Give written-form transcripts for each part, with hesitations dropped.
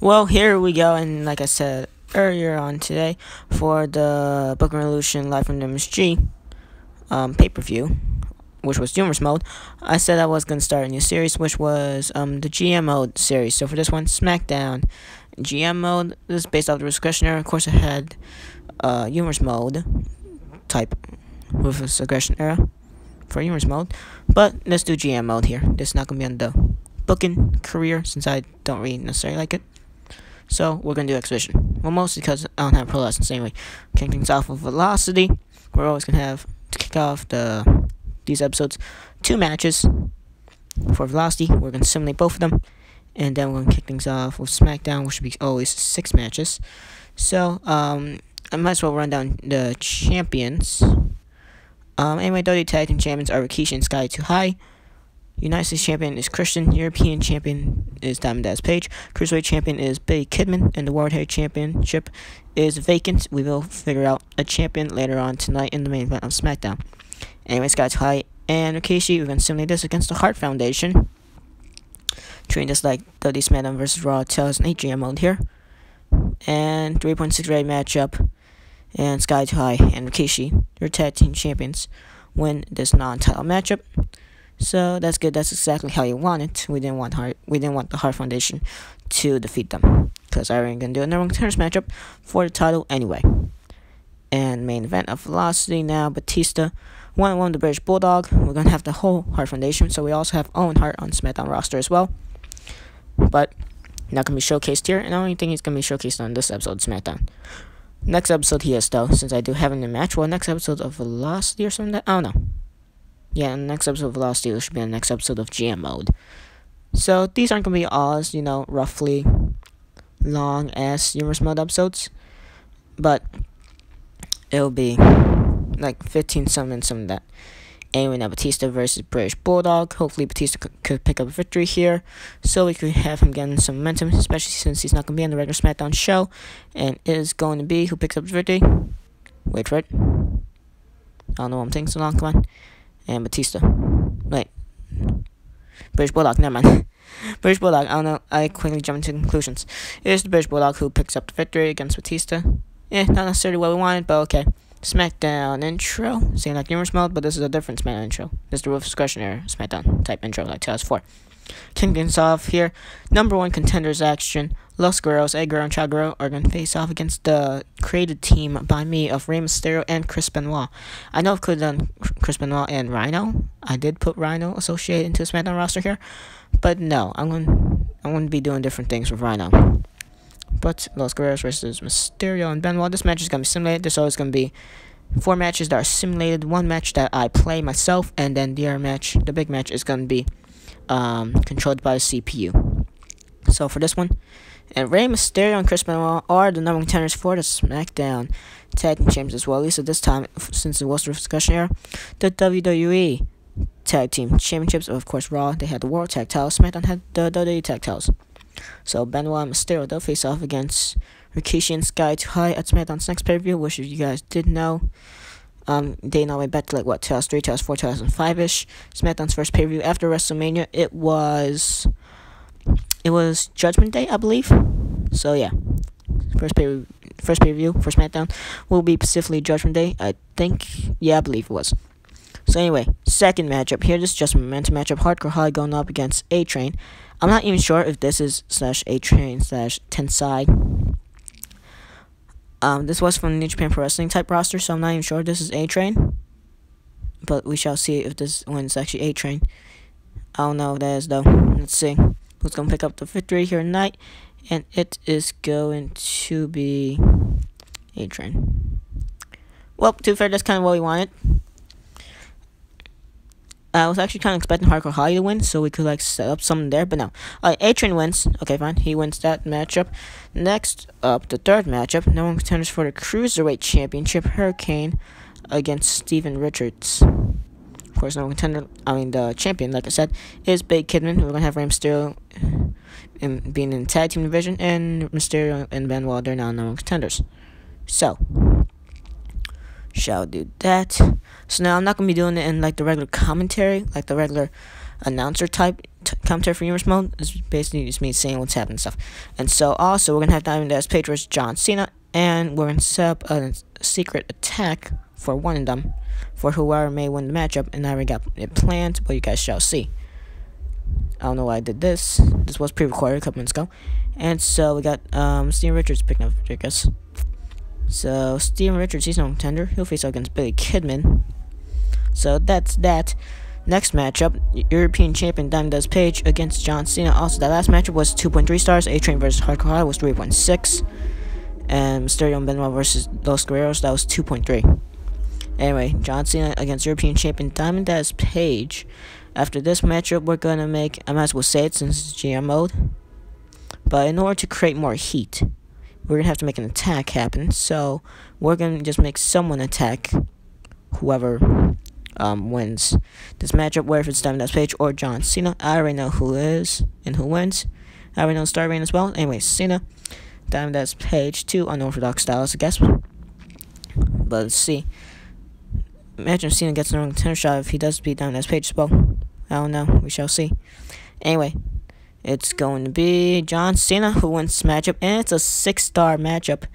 Well, here we go, and like I said earlier on today, for the Book Revolution Live from the MSG pay-per-view, which was Humorous Mode, I said I was going to start a new series, which was the GM Mode series. So for this one, SmackDown GM Mode, this is based off the Discretion era. Of course, I had Humorous Mode type with this Aggression era for Humorous Mode, but let's do GM Mode here. This is not going to be on the booking career, since I don't really necessarily like it. So we're going to do Exhibition. Well, mostly because I don't have pro lessons anyway. Kicking things off with Velocity. We're always going to have, to kick off these episodes, 2 matches for Velocity. We're going to simulate both of them. And then we're going to kick things off with SmackDown, which should be always 6 matches. So, I might as well run down the champions. Anyway, WWE Tag Team Champions are Rikishi and Sky Too High. United States Champion is Christian. European Champion is Diamond Dallas Page. Cruiserweight Champion is Billy Kidman. And the World Heavyweight Championship is vacant. We will figure out a champion later on tonight in the main event of SmackDown. Anyway, Sky Too High and Rikishi, we're going to simulate this against the Hart Foundation. Treating this like WWE SmackDown vs. Raw 2008 GM mode here. And 3.6 rated matchup. And Sky Too High and Rikishi, your tag team champions, win this non-title matchup. So that's good. That's exactly how you want it. We didn't want the Hart Foundation to defeat them, because I ain't gonna do another contenders matchup for the title anyway. And main event of Velocity now. Batista, 1-1 the British Bulldog. We're gonna have the whole Hart Foundation. So we also have Owen Hart on SmackDown roster as well, but not gonna be showcased here. And I don't think he's gonna be showcased on this episode of SmackDown. Next episode he is, though, since I do have him in a match. Well, next episode of Velocity or something. I don't know. Yeah, in the next episode of Velocity, it should be in the next episode of GM mode. So these aren't gonna be all, roughly long ass Humorous Mode episodes, but it'll be like 15 something that. Anyway, now Batista versus British Bulldog. Hopefully Batista could pick up a victory here, so we could have him getting some momentum, especially since he's not going to be on the regular SmackDown show, and it is going to be who picks up the victory. Wait for it. I don't know why I'm taking so long, come on. And Batista. Wait. British Bulldog, never mind. British Bulldog, I don't know, I quickly jump into conclusions. It is the British Bulldog who picks up the victory against Batista. Not necessarily what we wanted, but okay. SmackDown intro. Same like Humorous Mode, but this is a different SmackDown intro. This is the Ruthless Discretion era SmackDown type intro, like 2004. Kicking things off here. Number 1 contenders action. Los Guerreros, Ed Guerrero and Chad Guerrero are going to face off against the created team by me of Rey Mysterio and Chris Benoit. I know I could have done Chris Benoit and Rhino. I did put Rhino associated into the SmackDown roster here, but no, I'm going to be doing different things with Rhino. But Los Guerreros versus Mysterio and Benoit. This match is going to be simulated. There's always going to be 4 matches that are simulated. 1 match that I play myself. And then the other match, the big match, is going to be controlled by the CPU. So for this one, and Rey Mysterio and Chris Benoit are the number 1 contenders for the SmackDown Tag Team Champions as well. At least at this time, since it was the discussion era, the WWE Tag Team Championships. Of course, Raw, they had the World Tag Titles. SmackDown had the WWE Tag Titles. So Benoit and Mysterio, they'll face off against Rikishi and Sky Too High at SmackDown's next pay-per-view, which if you guys did know, dating all the way back to 2003, 2004, 2005-ish. SmackDown's first pay-per-view after WrestleMania, it was Judgment Day, I believe. So yeah, first pay-per-view for SmackDown will be specifically Judgment Day, I think. Yeah, I believe it was. So anyway, second matchup here. This is just a momentum matchup. Hardcore Holly going up against A-Train. I'm not even sure if this is /A-Train /Tensai. This was from the New Japan Pro Wrestling type roster, so I'm not even sure if this is A-Train. But we shall see if this one is actually A-Train. I don't know if that is, though. Let's see who's going to pick up the victory here tonight. And it is going to be A-Train. Well, to be fair, that's kind of what we wanted. I was actually kind of expecting Hardcore Holly to win, so we could set up something there, but no. A-Train wins. Okay, fine. He wins that matchup. Next up, the third matchup. Number 1 contenders for the Cruiserweight Championship. Hurricane against Steven Richards. Of course, the champion, like I said, is Big Kidman. We're gonna have Rey Mysterio being in the tag team division, and Mysterio and Benoit, they're now number 1 contenders. So shall do that. So now I'm not gonna be doing it in the regular commentary, like the regular announcer type commentary for humorous mode is basically just me saying what's happening and stuff. And so also we're gonna have Diamond as Page versus John Cena, and we're gonna set up a secret attack for one of them, for whoever may win the matchup. And I already got it planned, but you guys shall see. I don't know why I did this. This was pre-recorded a couple minutes ago. And so we got Steven Richards picking up, I guess. So Steven Richards, he's no contender. He'll face up against Billy Kidman. So that's that. Next matchup, European Champion Diamond Page against John Cena. Also, that last matchup was 2.3 stars. A-Train versus Hardcore High was 3.6. And Mysterio and Benoit versus Los Guerreros, that was 2.3. Anyway, John Cena against European Champion Diamond Page. After this matchup, we're gonna make, I might as well say it since it's GM mode, but in order to create more heat, we're gonna have to make an attack happen. So we're gonna just make someone attack whoever wins this matchup, whether it's Diamond Page or John Cena. I already know who is and who wins. I already know Star Reign as well. Anyway, Cena, Diamond Page, 2 unorthodox styles, I guess. But let's see. Imagine Cena gets an contender shot if he does beat Diamond Page as well. I don't know. We shall see. Anyway, it's going to be John Cena who wins this matchup, and it's a 6-star matchup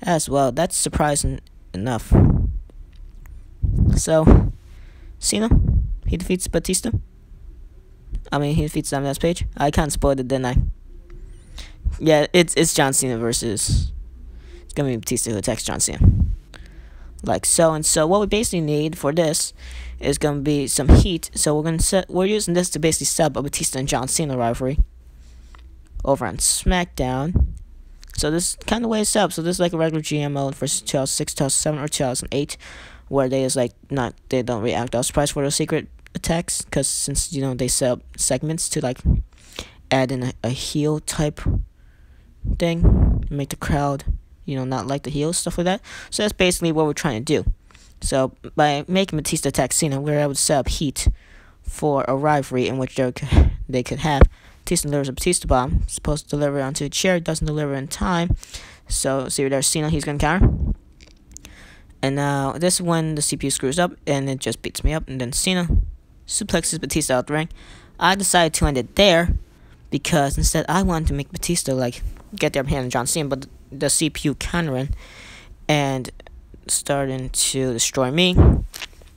as well. That's surprising enough. So, Cena, he defeats Batista. He defeats Diamond Page. I kind of spoiled it, didn't I? Yeah, it's John Cena versus. It's gonna be Batista who attacks John Cena. Like so. And so what we basically need for this is gonna be some heat. So we're using this to basically sub a Batista and John Cena rivalry over on SmackDown. So this kind of way it's up. So this is like a regular GM mode versus 2006, 2007, or 2008, where they don't react. I was surprised for those secret attacks, because since they set up segments to like add in a heel type thing, make the crowd not like the heels, stuff like that. So that's basically what we're trying to do. So by making Batista attack Cena, we're able to set up heat for a rivalry in which they could have. Batista delivers a Batista bomb, supposed to deliver onto the chair, doesn't deliver in time. So see there's Cena, he's gonna counter. And now this is when the CPU screws up and it just beats me up, and then Cena suplexes Batista out the ring. I decided to end it there because instead I wanted to make Batista like get their hand on John Cena, but the CPU countering and starting to destroy me.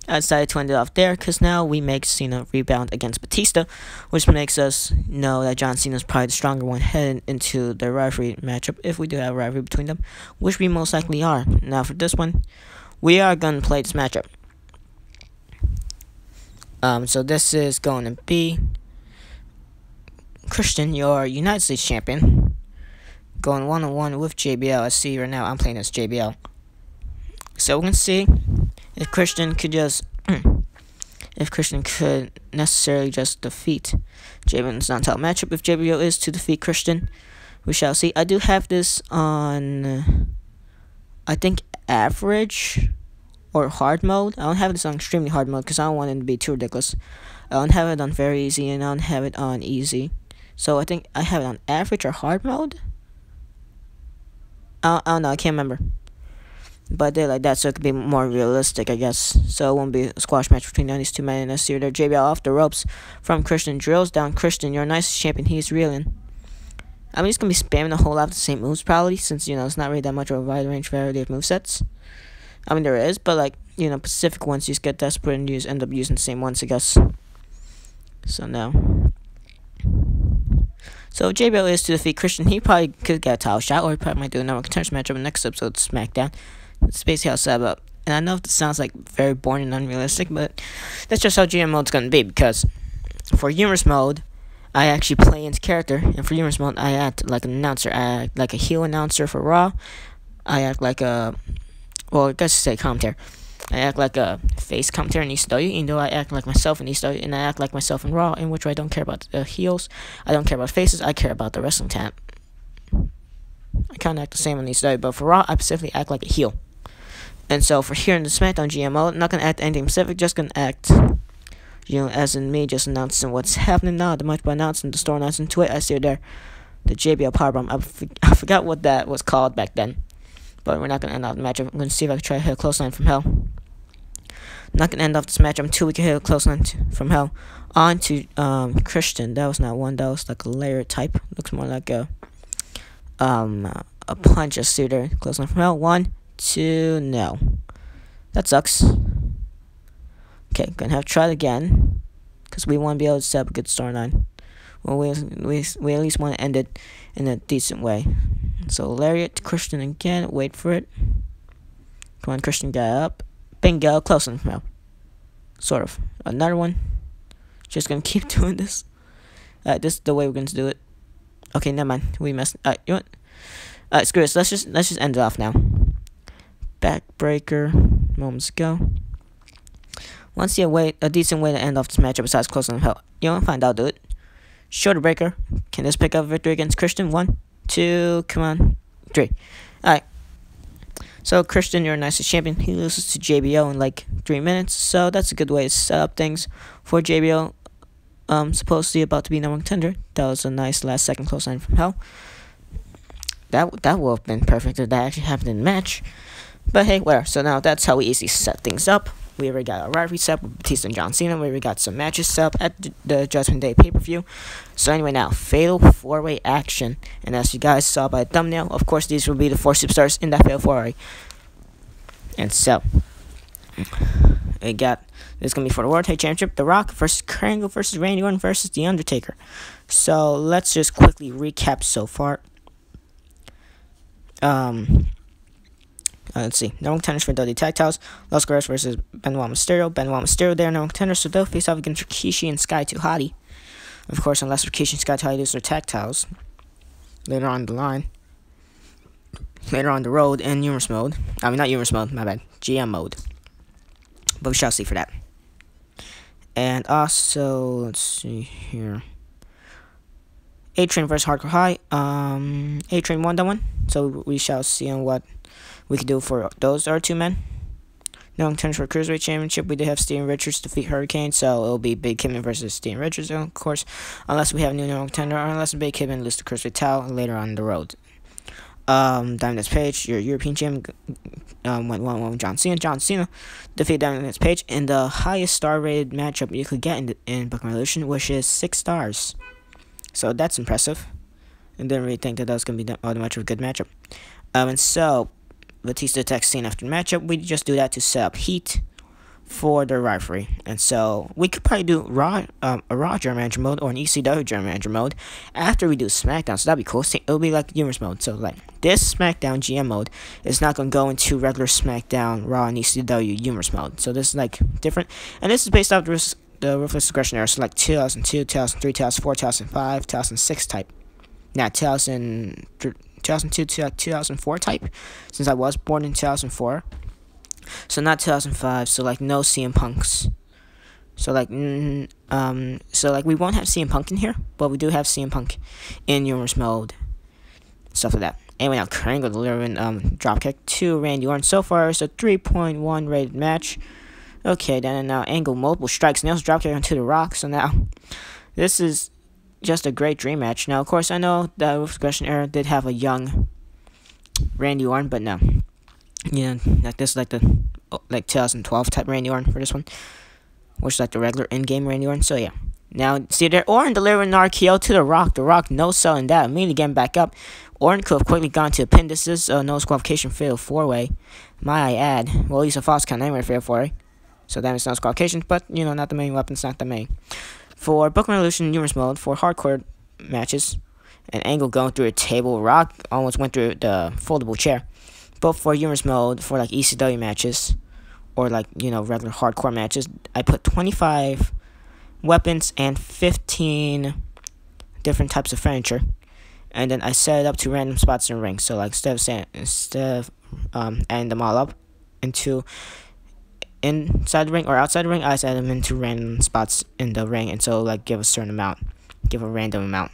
I decided to end it off there because now we make Cena rebound against Batista, which makes us know that John Cena is probably the stronger one heading into the rivalry matchup, if we do have a rivalry between them, which we most likely are. Now for this one, we are going to play this matchup. So this is going to be Christian, your United States champion, going one-on-one with JBL. I see right now I'm playing as JBL. So we're going to see if Christian could necessarily just defeat JBL. It's not a top matchup. If JBL is to defeat Christian, we shall see. I do have this on, I think, average or hard mode. I don't have this on extremely hard mode because I don't want it to be too ridiculous. I don't have it on very easy, and I don't have it on easy. So I think I have it on average or hard mode. I don't know, I can't remember. But I did like that so it could be more realistic, I guess. So it won't be a squash match between these two men. And I see there JBL off the ropes from Christian. Drills down Christian. Your nicest champion. He's reeling. He's going to be spamming a whole lot of the same moves probably, since, it's not really that much of a wide range variety of movesets. There is, but like, Pacific ones you just get desperate and end up using the same ones, I guess. So no. So JBL is to defeat Christian. He probably could get a title shot, or he probably might do another contenders matchup in the next episode of SmackDown. It's basically how it's set up. And I know this sounds like very boring and unrealistic, but that's just how GM mode's going to be, because for humorous mode, I actually play into character, and for humorous mode, I act like an announcer. I act like a heel announcer for Raw. I act like a, well, I guess you say commentator. I act like a face commentator in ECW, even though I act like myself in ECW, and I act like myself in Raw, in which I don't care about the heels. I don't care about faces. I care about the wrestling talent. I kind of act the same in ECW, but for Raw, I specifically act like a heel. And so for here in the SmackDown GMO, I'm not going to act anything specific, just going to act, as in me just announcing what's happening now, the much by announcing the story announcing to it. I see it there, the JBL Powerbomb. I forgot what that was called back then, but we're not going to end off the matchup. I'm going to see if I can try to hit a close line from hell. Not gonna end off this match until we can hit a close line from hell on to Christian. That was not one. That was like a layer type. Looks more like a punch suitor. Close line from hell. 1, 2, no. That sucks. Okay, gonna have to try it again because we want to be able to set up a good storyline. Well, we at least want to end it in a decent way. So lariat to Christian again. Wait for it. Come on, Christian, get up. Bingo, close enough now. Sort of. Another one. Just gonna keep doing this. This is the way we're gonna do it. Okay, never mind. We messed. You know what? Screw this. Let's just end it off now. Backbreaker. Moments ago. Want to see a decent way to end off this matchup besides close enough hell. You know what? Fine, I'll do it. Shoulder breaker. Can this pick up a victory against Christian? 1, 2, come on, 3. Alright. So Christian, you're a nice champion. He loses to JBO in like 3 minutes. So that's a good way to set up things for JBO. Supposedly about to be number 1 contender. That was a nice last second close line from hell. That would have been perfect if that actually happened in the match. But hey, whatever. So now that's how we easily set things up. We already got a rivalry set up with Batista and John Cena. We already got some matches set up at the Judgment Day pay-per-view. So anyway, now, fatal 4-way action. And as you guys saw by the thumbnail, of course, these will be the 4 superstars in that fatal 4-way. And so, we got, this is going to be for the World Heavyweight Championship, The Rock versus Kurt Angle versus Randy Orton versus The Undertaker. So, let's just quickly recap so far. Let's see. No contenders for WWE Tag Titles. Los Guerreros versus Benoit Mysterio. Benoit Mysterio, they are no contenders, so they'll face off against Rikishi and Sky 2 Hottie. Of course, unless Rikishi and Sky 2 Hottie lose their tag titles later on the line. Later on the road in humorous mode. I mean, not humorous mode, my bad. GM mode. But we shall see for that. And also, let's see here. A-Train versus Hardcore High. A-Train won that one. So we shall see on what we could do for those are 2 men. No contenders for Cruiserweight Championship. We did have Steven Richards defeat Hurricane, so it'll be Big Kidman versus Steven Richards, of course, unless we have a new contender, or unless Big Kidman loses to Cruiserweight title later on the road. Diamond Page, your European champion, went 1-1 with John Cena. John Cena defeated Diamond Page in the highest star-rated matchup you could get in Book Revolution, which is 6 stars. So that's impressive. I didn't really think that was going to be that much of a good matchup. And so, Batista attacks Cena after the matchup. We just do that to set up heat for the rivalry. And so, we could probably do a Raw General Manager mode or an ECW General Manager mode after we do SmackDown. So that'd be cool. It'll be like humorous mode. So like this SmackDown GM mode is not going to go into regular SmackDown, Raw, and ECW humorous mode. So this is like different. And this is based off the Ruthless Aggression era. So like 2002, 2003, 2004, 2005, 2006 type. Not 2002 to 2004 type, since I was born in 2004. So not 2005. So like no CM Punks. So like we won't have CM Punk in here, but we do have CM Punk in humorous mode. Stuff like that. Anyway, now Kurt Angle delivering dropkick to Randy Orton. So far, it's a 3.1 rated match. Okay, then now Angle multiple strikes, nails dropkick onto The Rock. So now this is just a great dream match. Now, of course, I know the Ruthless Aggression era did have a young Randy Orton, but no. Yeah, like this is like the 2012 type Randy Orton for this one, which is like the regular in-game Randy Orton. So yeah, now see there, Orton delivering an RKO to The Rock. The Rock no selling that, immediately getting back up. Orton could have quickly gone to a pin. This is a no disqualification fatal 4-way. Might I add? Well, at least a false count anyway fatal 4-way. So that is no disqualification, but you know, not the main weapons, not the main. For Book Revolution humorous mode, for hardcore matches, an Angle going through a table, Rock almost went through the foldable chair. But for humorous mode, for like ECW matches, or like, you know, regular hardcore matches, I put 25 weapons and 15 different types of furniture. And then I set it up to random spots in the ring. So like instead of adding them all up into inside the ring or outside the ring, I set them into random spots in the ring, and so like give a certain amount, give a random amount.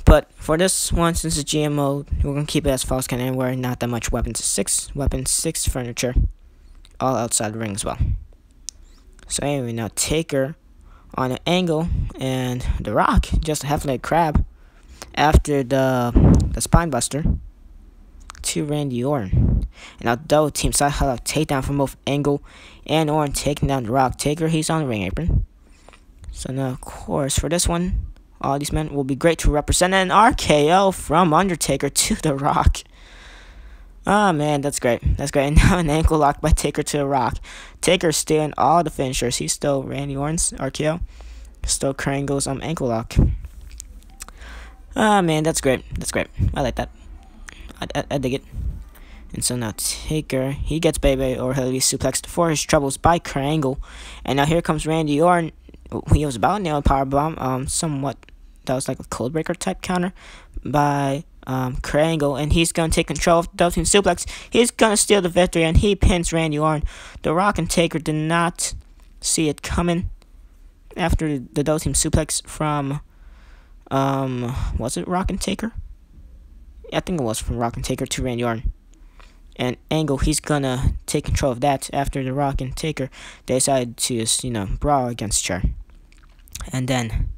But for this one, since it's GM mode, we're gonna keep it as false count anywhere, not that much weapons. 6 weapons, 6 furniture, all outside the ring as well. So anyway, now Taker on an Angle and The Rock, just a half-leg crab after the spine buster to Randy Orton. And although Team Side had a takedown from both Angle and Orton taking down The Rock Taker, he's on the ring apron. So now, of course, for this one, all these men will be great to represent an RKO from Undertaker to The Rock. Oh man, that's great. That's great. And now an ankle lock by Taker to The Rock. Taker's still in all the finishers. He's still Randy Orton's RKO. Still Krangle's ankle lock. Oh man, that's great. That's great. I like that. I dig it. And so now Taker, he gets Baby or heavy suplexed for his troubles by Krangle. And now here comes Randy Orton. He was about to nail a powerbomb. Somewhat, that was like a codebreaker type counter by Krangle. And he's going to take control of the double team suplex. He's going to steal the victory and he pins Randy Orton. The Rock and Taker did not see it coming after the double team suplex from, was it Rock and Taker? I think it was from Rock and Taker to Randy Orton. And Angle, he's gonna take control of that after The Rock and Taker they decided to just, brawl against each other. And then,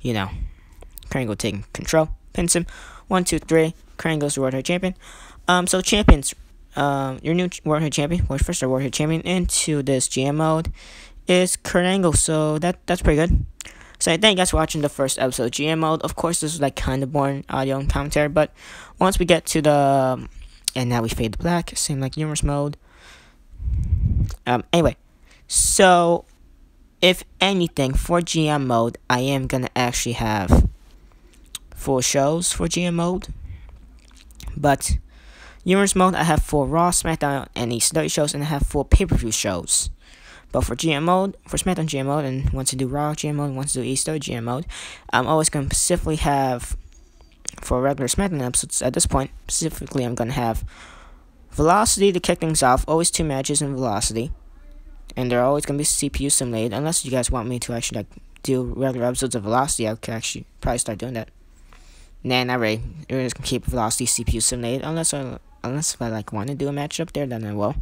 Krangle taking control, pins him. 1, 2, 3. Krangle's the World Heavyweight Champion. So champions, your new World Heavyweight Champion, or first World Heavyweight Champion into this GM mode is Kurt Angle. So that's pretty good. So thank you guys for watching the first episode of GM mode. Of course, this was like kind of boring audio and commentary, but once we get to the and now we fade to black, same like humorous mode. Anyway, so if anything for GM mode, I am gonna actually have full shows for GM mode. But humorous mode, I have 4 Raw, SmackDown, and ECW shows, and I have 4 pay-per-view shows. But for GM mode, for SmackDown GM mode, and once I do Raw GM mode, and once I do ECW GM mode, I'm always gonna specifically have, for regular SmackDown episodes at this point, specifically I'm going to have Velocity to kick things off, always 2 matches in Velocity, and they're always going to be CPU simulated, unless you guys want me to actually do regular episodes of Velocity. I could actually probably start doing that. Nah, not really. We're just going to keep Velocity CPU simulated, unless if I want to do a match up there, then I will.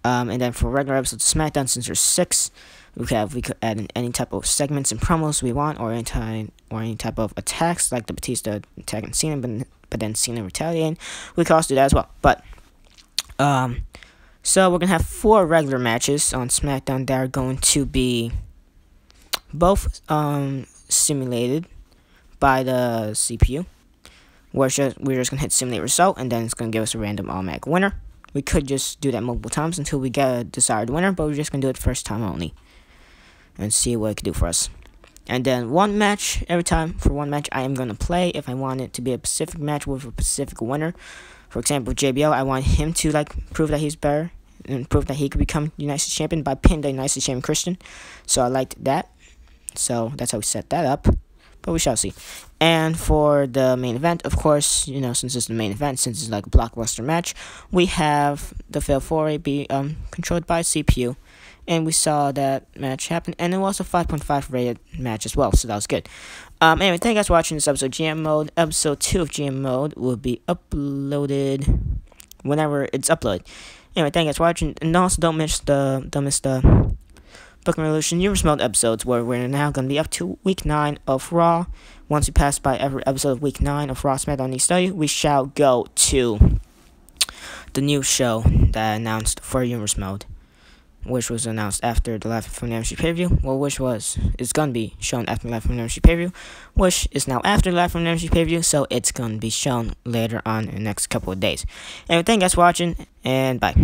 And then for regular episodes of SmackDown, since there's 6, we could add in any type of segments and promos we want, or any type of attacks, like the Batista attacking Cena, but then Cena retaliating. We could also do that as well. But so we're gonna have 4 regular matches on SmackDown that are going to be both simulated by the CPU. We're just gonna hit simulate result, and then it's gonna give us a random automatic winner. We could just do that multiple times until we get a desired winner, but we're just gonna do it first time only and see what it can do for us. And then 1 match every time. For 1 match, I am gonna play if I want it to be a specific match with a specific winner. For example, JBL, I want him to prove that he's better and prove that he could become United States champion by pinning the United States champion Christian. So I liked that. So that's how we set that up. But we shall see. And for the main event, of course, since it's the main event, since it's like a blockbuster match, we have the Fatal 4-Way be controlled by CPU. And we saw that match happen. And it was a 5.5 rated match as well, so that was good. Anyway, thank you guys for watching this episode of GM Mode. Episode 2 of GM Mode will be uploaded whenever it's uploaded. Anyway, thank you guys for watching. And also don't miss the Booking Revolution Humorous Mode episodes, where we're now going to be up to week 9 of Raw. Once we pass by every episode of week 9 of Raw, SmackDown, ECW, we shall go to the new show that I announced for Humorous Mode, which was announced after the Live from the MC pay-per-view. Well, it's going to be shown after the Live from the MC pay-per-view, which is now after the Live from the MC pay-per-view, so it's going to be shown later on in the next couple of days. Anyway, thank you guys for watching, and bye.